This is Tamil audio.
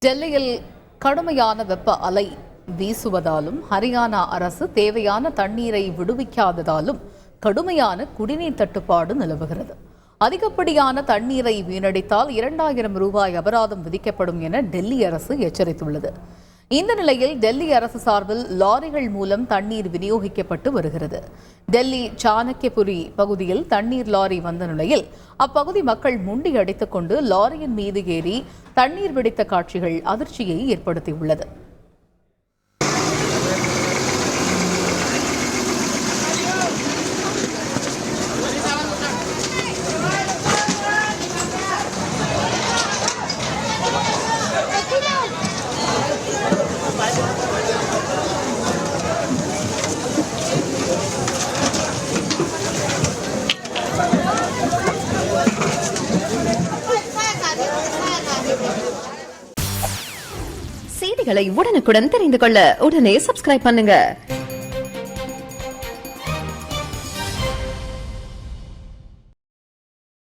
டெல்லியில் கடுமையான வெப்ப அலை வீசுவதாலும் ஹரியானா அரசு தேவையான தண்ணீரை விடுவிக்காததாலும் கடுமையான குடிநீர் தட்டுப்பாடு நிலவுகிறது. அதிகப்படியான தண்ணீரை வீணடித்தால் 2000 ரூபாய் அபராதம் விதிக்கப்படும் என டெல்லி அரசு எச்சரித்துள்ளது. இந்த நிலையில் டெல்லி அரசு சார்பில் லாரிகள் மூலம் தண்ணீர் விநியோகிக்கப்பட்டு வருகிறது. டெல்லி சாணக்கியபுரி பகுதியில் தண்ணீர் லாரி வந்த நிலையில் அப்பகுதி மக்கள் முண்டி அடித்துக் கொண்டு லாரியின் மீது ஏறி தண்ணீர் பிடித்த காட்சிகள் அதிர்ச்சியை ஏற்படுத்தியுள்ளது. செய்திகளை உடனுக்குடன் தெரிந்து கொள்ள உடனே சப்ஸ்கிரைப் பண்ணுங்க.